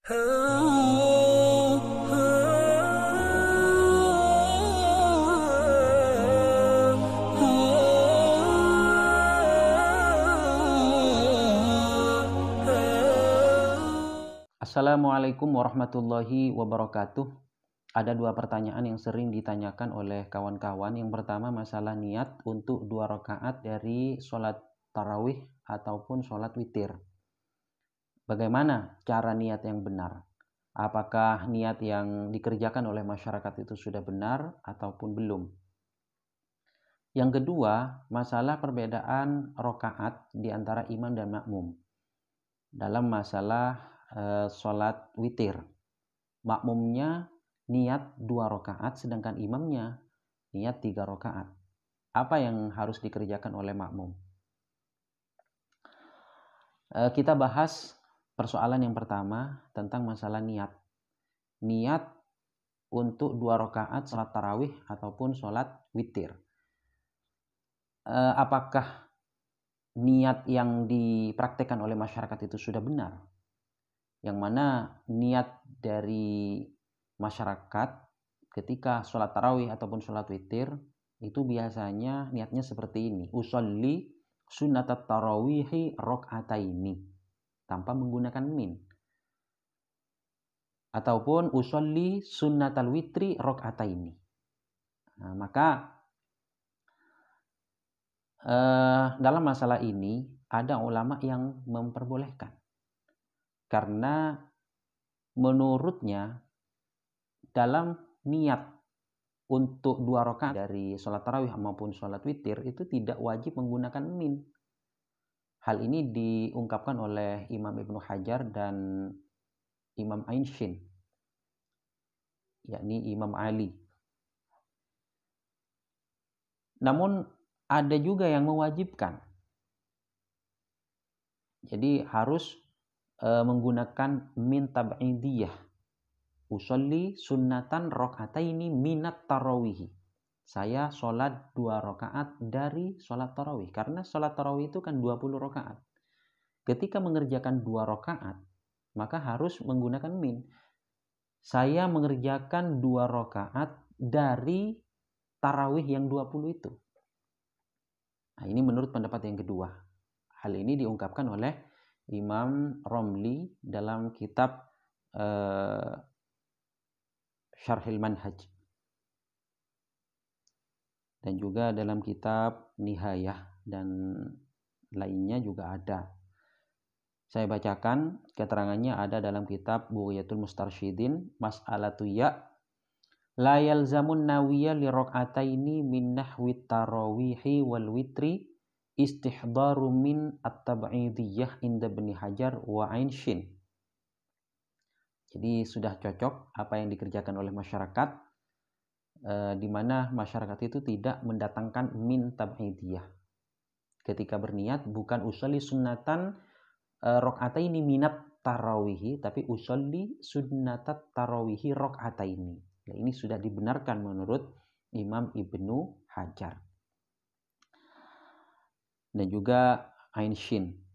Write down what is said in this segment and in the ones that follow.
Assalamualaikum warahmatullahi wabarakatuh. Ada dua pertanyaan yang sering ditanyakan oleh kawan-kawan. Yang pertama masalah niat untuk 2 rakaat dari sholat tarawih ataupun sholat witir. Bagaimana cara niat yang benar? Apakah niat yang dikerjakan oleh masyarakat itu sudah benar ataupun belum? Yang kedua, masalah perbedaan rakaat di antara imam dan makmum dalam masalah sholat witir. Makmumnya niat 2 rakaat sedangkan imamnya niat 3 rakaat. Apa yang harus dikerjakan oleh makmum? Kita bahas persoalan yang pertama tentang masalah niat. Niat untuk 2 rakaat sholat tarawih ataupun sholat witir. Apakah niat yang dipraktekkan oleh masyarakat itu sudah benar? Yang mana niat dari masyarakat ketika sholat tarawih ataupun sholat witir itu biasanya niatnya seperti ini: usolli sunnatat tarawihi rok'ataini, tanpa menggunakan min, ataupun usolli sunnatal witri rok'ataini. Nah, maka dalam masalah ini ada ulama yang memperbolehkan, karena menurutnya dalam niat untuk 2 rakaat dari sholat tarawih maupun sholat witir itu tidak wajib menggunakan min. Hal ini diungkapkan oleh Imam Ibnu Hajar dan Imam Ain Shin, yakni Imam Ali. Namun ada juga yang mewajibkan. Jadi harus menggunakan min tab'idiyah. Usolli sunnatan rok'ataini minat tarawihi. Saya sholat 2 rakaat dari sholat tarawih. Karena sholat tarawih itu kan 20 rakaat. Ketika mengerjakan 2 rakaat, maka harus menggunakan min. Saya mengerjakan 2 rakaat dari tarawih yang 20 itu. Nah, ini menurut pendapat yang kedua. Hal ini diungkapkan oleh Imam Romli dalam kitab Syarhil Manhaj, dan juga dalam kitab Nihayah, dan lainnya juga ada. Saya bacakan keterangannya, ada dalam kitab Bughiyatul Mustarsyidin, mas'alatu ya la yalzamun nawiyya li raq'ataini min nahwi tarawihi wal witri istihdaru min at-tab'idiyah inda Ibnu Hajar wa Ain Shin. Jadi sudah cocok apa yang dikerjakan oleh masyarakat, di mana masyarakat itu tidak mendatangkan min tab'idiyah ketika berniat, bukan usolli sunnatan rok'ataini minat tarawihi, tapi usolli sunnatat tarawihi rok'ataini. Nah, ini sudah dibenarkan menurut Imam Ibnu Hajar dan juga Ain Shin.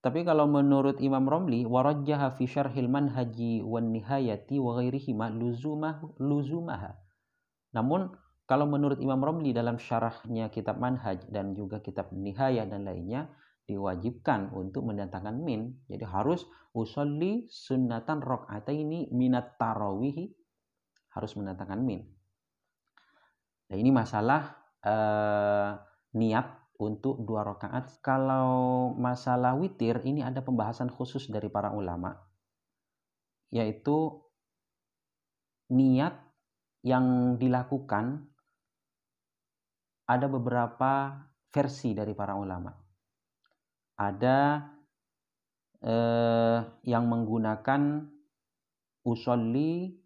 Tapi kalau menurut Imam Romli, warajjaha fi syarhil manhaji wan nihayati wa ghairihima luzumaha. Namun kalau menurut Imam Romli dalam syarahnya kitab Manhaj dan juga kitab Nihayah dan lainnya, diwajibkan untuk mendatangkan min. Jadi harus usolli sunnatan rok'ataini minat tarawihi, harus mendatangkan min. Nah, ini masalah niat untuk 2 rakaat. Kalau masalah witir ini ada pembahasan khusus dari para ulama, yaitu niat yang dilakukan ada beberapa versi dari para ulama. Ada yang menggunakan usolli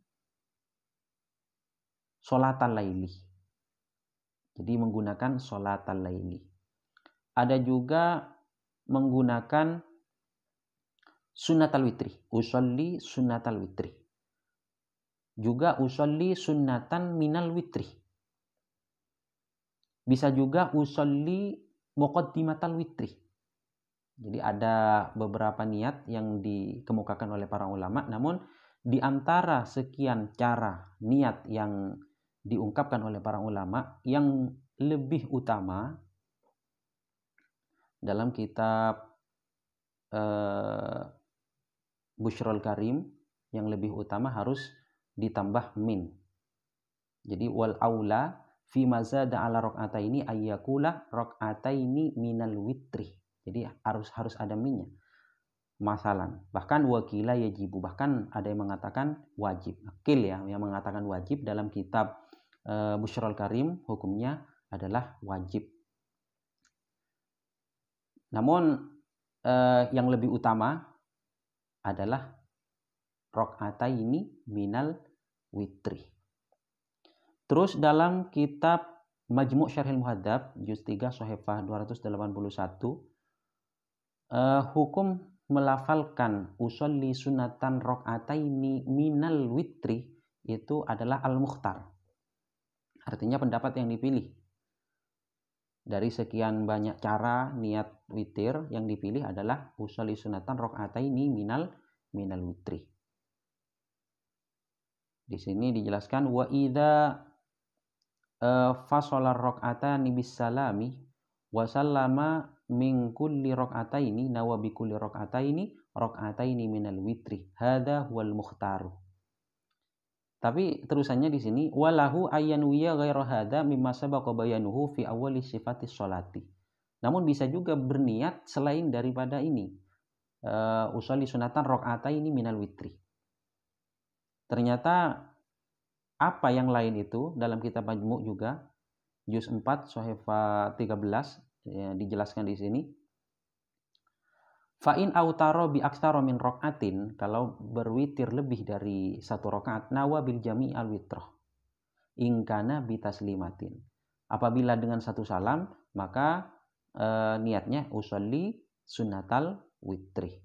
sholatal laili, jadi menggunakan sholatal laili. Ada juga menggunakan sunnatal witri, usolli sunnatal witri. Juga usolli sunnatan minal witri. Bisa juga usolli muqaddimatal witri. Jadi ada beberapa niat yang dikemukakan oleh para ulama, namun di antara sekian cara niat yang diungkapkan oleh para ulama, yang lebih utama dalam kitab Bushrul Karim, yang lebih utama harus ditambah min. Jadi wal aula fi mazada ala rakaataini ayyakula rakaataini minal witri. Jadi harus ada minnya. Masalan, bahkan wakila yajibu, bahkan ada yang mengatakan wajib. Akil ya, yang mengatakan wajib dalam kitab Bushrul Karim hukumnya adalah wajib. Namun yang lebih utama adalah rakaataini minal witri. Terus dalam kitab Majmu' Syarhil Muhadzab juz 3 Shahifah 281, hukum melafalkan usolli sunatan rakaataini minal witri itu adalah al-mukhtar. Artinya pendapat yang dipilih. Dari sekian banyak cara niat witir, yang dipilih adalah usolli sunatan rakaataini minal witri. Di sini dijelaskan wa idza fasala rak'atani bis salami wa sallama min kulli rak'ataini nawa bi kulli rak'ataini minal witri hadza huwal mukhtaru. Tapi terusannya di sini walahu ayyanwiya ghaira hadza mimma sabaqa bayanuhu fi awwali sifatis sholati. Namun bisa juga berniat selain daripada ini, usolli sunatan rak'ataini minal witri. Ternyata apa yang lain itu dalam kitab Majmu' juga juz 4 Shahifah 13 ya, dijelaskan di sini. Fa in autaro bi aktsara min rakaatin, kalau berwitir lebih dari satu rakaat, nawa bil jami' al witrah in kana bi taslimatin. Apabila dengan satu salam, maka niatnya usolli sunnatal witri.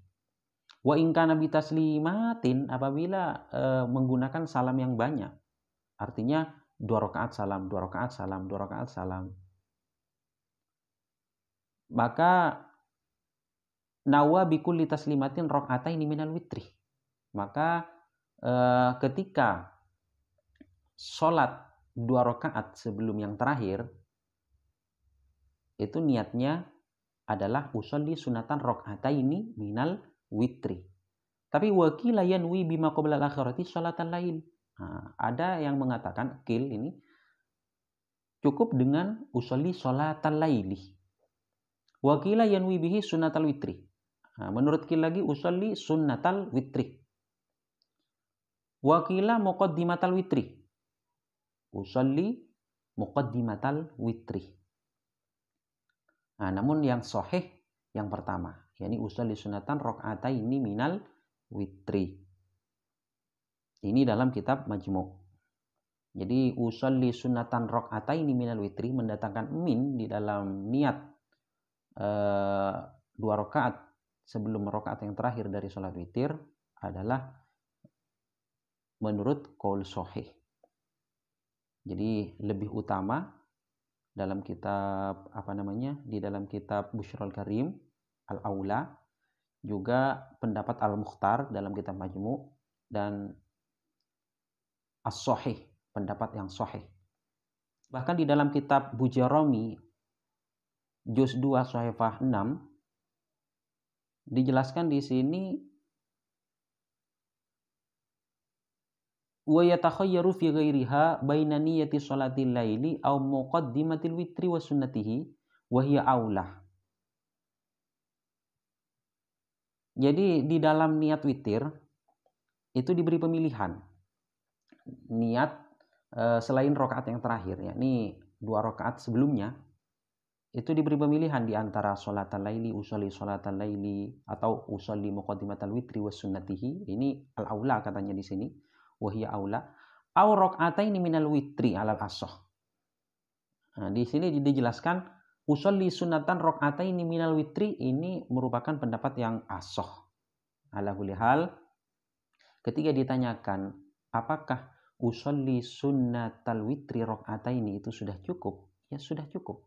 Wa in kana bi taslimatin, apabila menggunakan salam yang banyak. Artinya 2 rakaat salam, 2 rakaat salam, 2 rakaat salam. Maka nawa bikulli taslimatin rak'ataini minal witri. Maka ketika sholat 2 rakaat sebelum yang terakhir, itu niatnya adalah usolli sunatan rak'ataini minal witri. Tapi wakila yanwi bima qabla al-akhirati sholatal lail. Nah, ada yang mengatakan kil ini cukup dengan usolli sholatal laili. Wakila yanwi bihi sunnatal witri. Nah, menurut kil lagi usolli sunnatal witri. Wakila muqaddimatal witri. Usolli muqaddimatal witri. Nah, namun yang sahih yang pertama, yakni usolli sunatan rak'ataini minal witri. Ini dalam kitab Majmu'. Jadi usolli sunatan rak'ataini minal witri mendatangkan min di dalam niat 2 rakaat sebelum rakaat yang terakhir dari sholat witir adalah menurut qaul sahih. Jadi lebih utama dalam kitab di dalam kitab Bushrul Karim al-Aula, juga pendapat al-Mukhtar dalam kitab Majmu' dan as-sahih, pendapat yang sahih. Bahkan di dalam kitab Bujarami juz 2 Shahifah 6 dijelaskan di sini wa yatakhayyaru fi ghairiha baina niyyati sholatil laili aw muqaddimatil witri wa sunnatihi wa hiya aulah. Jadi di dalam niat witir itu diberi pemilihan niat selain rakaat yang terakhir, yakni 2 rakaat sebelumnya, itu diberi pemilihan di antara sholatal laili, usolli sholatal laili, atau usolli muqaddimatal witri wa sunnatihi. Ini al-aula katanya di sini, wahia aula, au rak'ataini minal witri alal ashah. Nah, di sini dijelaskan usolli sunnatan rak'ataini minal witri ini merupakan pendapat yang ashah. Ala kulli hal, ketika ditanyakan apakah usolli sunnatal witri rak'ataini itu sudah cukup? Ya sudah cukup.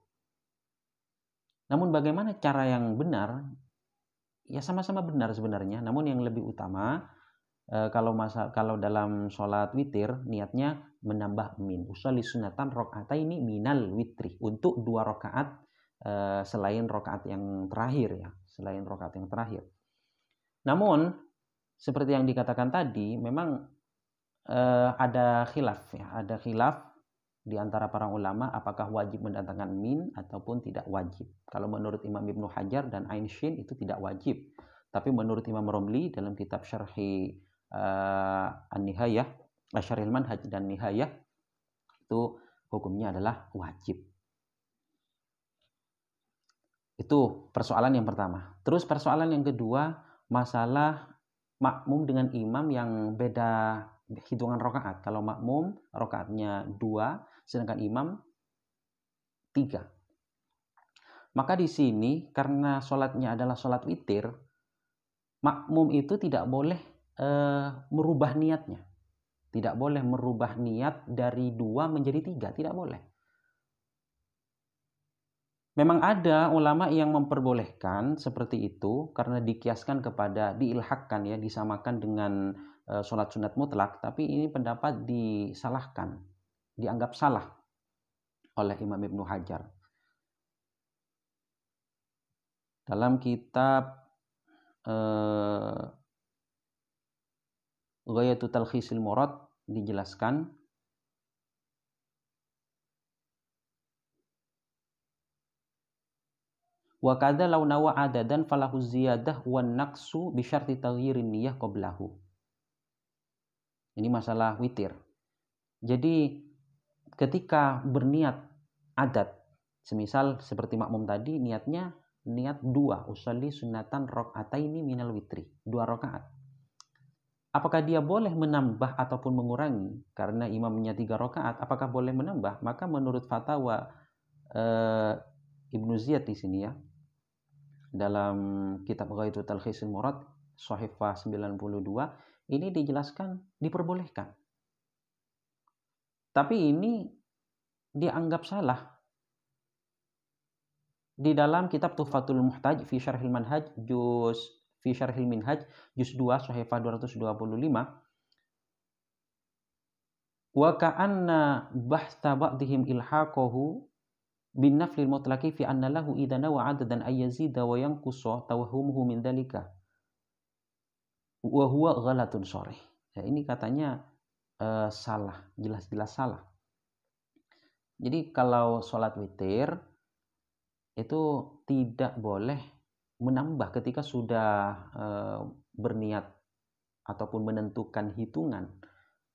Namun bagaimana cara yang benar? ya sama-sama benar sebenarnya. Namun yang lebih utama kalau dalam sholat witir niatnya menambah min. Usolli sunatan rakaataini minal witri, untuk 2 rakaat selain rakaat yang terakhir ya, selain rakaat yang terakhir. Namun seperti yang dikatakan tadi, memang ada khilaf ya, ada khilaf di antara para ulama apakah wajib mendatangkan min ataupun tidak wajib. Kalau menurut Imam Ibnu Hajar dan Ain Shin itu tidak wajib. Tapi menurut Imam Romli dalam kitab Syarhi An-Nihayah, Syarhil Manhaj dan Nihayah, itu hukumnya adalah wajib. Itu persoalan yang pertama. Terus persoalan yang kedua, masalah makmum dengan imam yang beda hitungan rakaat. Kalau makmum rakaatnya 2, sedangkan imam 3. Maka di sini karena sholatnya adalah sholat witir, makmum itu tidak boleh merubah niatnya. Tidak boleh merubah niat dari 2 menjadi 3, tidak boleh. Memang ada ulama yang memperbolehkan seperti itu karena dikiaskan kepada, diilhakkan ya, disamakan dengan sholat sunat mutlak, tapi ini pendapat disalahkan, dianggap salah oleh Imam Ibnu Hajar. Dalam kitab Ghayatul Talkhisil Murad dijelaskan wa kadza law nawa adadan falahu ziyadah wan naqsu bi syarti taghyirin niyyah qablahu. Ini masalah witir. Jadi ketika berniat adat, semisal seperti makmum tadi niatnya niat 2, usolli sunatan rakaataini minal witri, 2 rakaat. Apakah dia boleh menambah ataupun mengurangi? Karena imamnya 3 rakaat, apakah boleh menambah? Maka menurut fatwa Ibnu Ziyad di sini ya, dalam kitab Ghayatul Talkhisil Murad Shahifah 92, ini dijelaskan diperbolehkan. Tapi ini dianggap salah. Di dalam kitab Tuhfatul Muhtaj fi Syarhil Manhaj fi Syarhil Minhaj juz 2 Shahifah 225, wa ka'anna bahtha ba'dihim ilhaqahu bin naflil mutlaqi fi anna lahu idana wa adadan ayyazida wa yanqusa tawahhumuhu min dalika wa huwa ghalatun sharih. Ya, ini katanya salah, jelas-jelas salah. Jadi kalau sholat witir itu tidak boleh menambah ketika sudah berniat ataupun menentukan hitungan.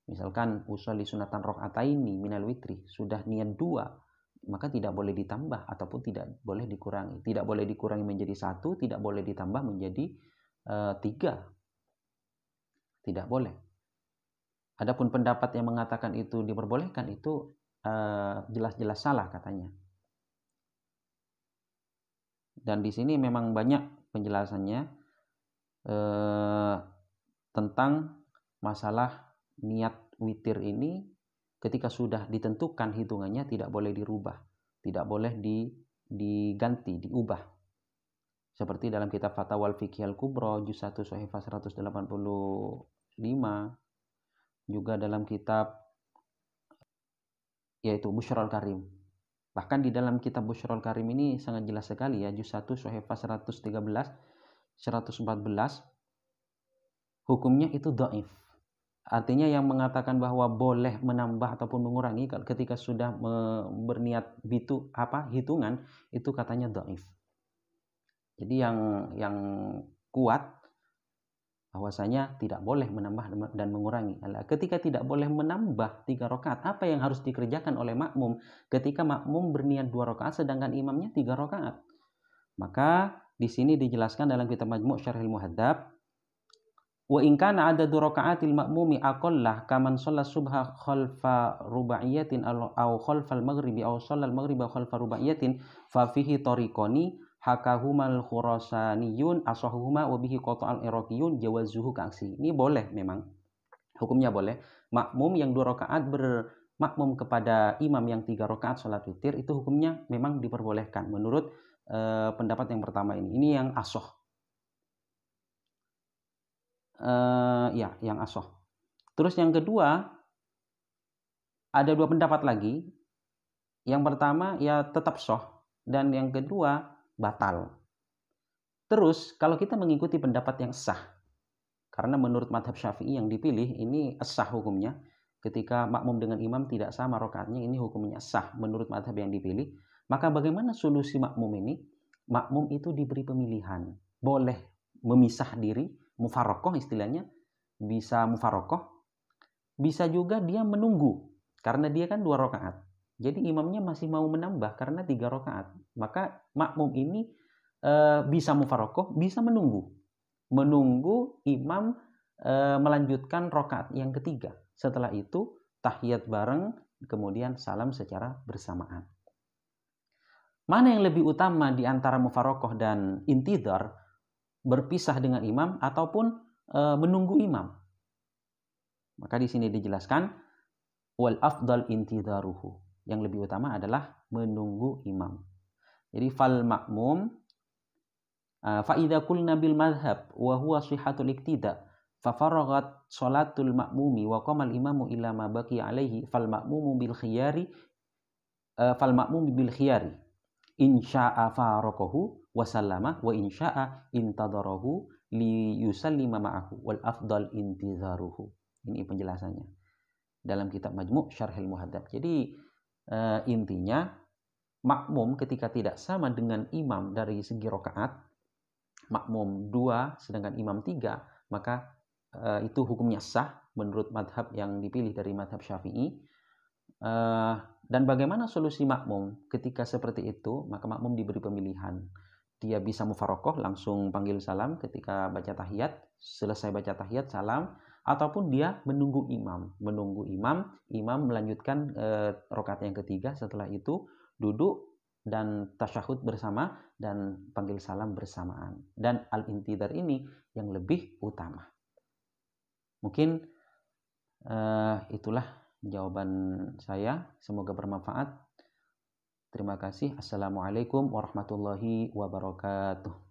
Misalkan usolli sunatan rakaataini minal witri, sudah niat 2, maka tidak boleh ditambah ataupun tidak boleh dikurangi. Tidak boleh dikurangi menjadi 1, tidak boleh ditambah menjadi 3. Tidak boleh. Adapun pendapat yang mengatakan itu diperbolehkan itu jelas-jelas salah katanya. Dan di sini memang banyak penjelasannya tentang masalah niat witir ini. Ketika sudah ditentukan hitungannya tidak boleh dirubah, tidak boleh diganti, diubah. Seperti dalam kitab Fatawal Fiqh Al-Kubra juz 1 Shahifah 185, juga dalam kitab yaitu Busyrul Karim. Bahkan di dalam kitab Busyrul Karim ini sangat jelas sekali ya, juz 1 Shahifah 113, 114, hukumnya itu dhaif. Artinya yang mengatakan bahwa boleh menambah ataupun mengurangi ketika sudah berniat hitungan itu katanya dhaif. Jadi yang kuat bahwasanya tidak boleh menambah dan mengurangi. Ketika tidak boleh menambah 3 rakaat, apa yang harus dikerjakan oleh makmum ketika makmum berniat 2 rakaat sedangkan imamnya 3 rakaat? Maka di sini dijelaskan dalam kitab Majmu' Syarhil Muhadzab, wa in kana adadu raka'atil ma'mumi aqallah kaman shalla subha khalfa rubaiyatin aw khalfal maghribi aw shallal maghriba khalfa rubaiyatin fa fihi tariqani hakahumal khurasaniyun asahuhuma wa bihi qata'al iraqiyun jawazuhu ka'aksi. Ini boleh, memang hukumnya boleh. Makmum yang 2 rakaat bermakmum kepada imam yang 3 rakaat salat witir itu hukumnya memang diperbolehkan menurut pendapat yang pertama ini. Ini yang ashah. Ya, yang asoh. Terus yang kedua, ada dua pendapat lagi. Yang pertama ya tetap soh, dan yang kedua batal. Terus kalau kita mengikuti pendapat yang sah, karena menurut madhab Syafi'i yang dipilih ini sah hukumnya, ketika makmum dengan imam tidak sama rakaatnya, ini hukumnya sah menurut madhab yang dipilih. Maka bagaimana solusi makmum ini? Makmum itu diberi pemilihan, boleh memisah diri, mufarokoh istilahnya, bisa mufarokoh, bisa juga dia menunggu, karena dia kan 2 rakaat. Jadi imamnya masih mau menambah karena 3 rakaat. Maka makmum ini bisa mufarokoh, bisa menunggu. Menunggu imam melanjutkan rakaat yang ketiga. Setelah itu tahiyat bareng, kemudian salam secara bersamaan. Mana yang lebih utama di antara mufarokoh dan intidhar, berpisah dengan imam ataupun menunggu imam? Maka di sini dijelaskan wal afdal intidharuhu. Yang lebih utama adalah menunggu imam. Jadi fal makmum fa idza qulna bil madhhab wa huwa sihhatul iktida fa faraghat salatul makmumi wa qama al imamu illa ma baqi alaihi fal makmumu bil khiyari in syaa faraqahu wa sallama wa in syaa intadharahu li yusallima ma'ahu wal afdal intidharuhu. Ini penjelasannya dalam kitab Majmu' Syarhil Muhadzab. Jadi intinya makmum ketika tidak sama dengan imam dari segi rakaat, makmum 2 sedangkan imam 3, maka itu hukumnya sah menurut madhab yang dipilih dari madhab Syafi'i. Dan bagaimana solusi makmum ketika seperti itu? Maka makmum diberi pemilihan. Dia bisa mufarokoh, langsung panggil salam ketika baca tahiyat, selesai baca tahiyat salam, ataupun dia menunggu imam. Imam melanjutkan rakaat yang ketiga, setelah itu duduk dan tasyahud bersama dan panggil salam bersamaan. Dan al-intidhar ini yang lebih utama. Mungkin itulah jawaban saya. Semoga bermanfaat. Terima kasih. Assalamualaikum warahmatullahi wabarakatuh.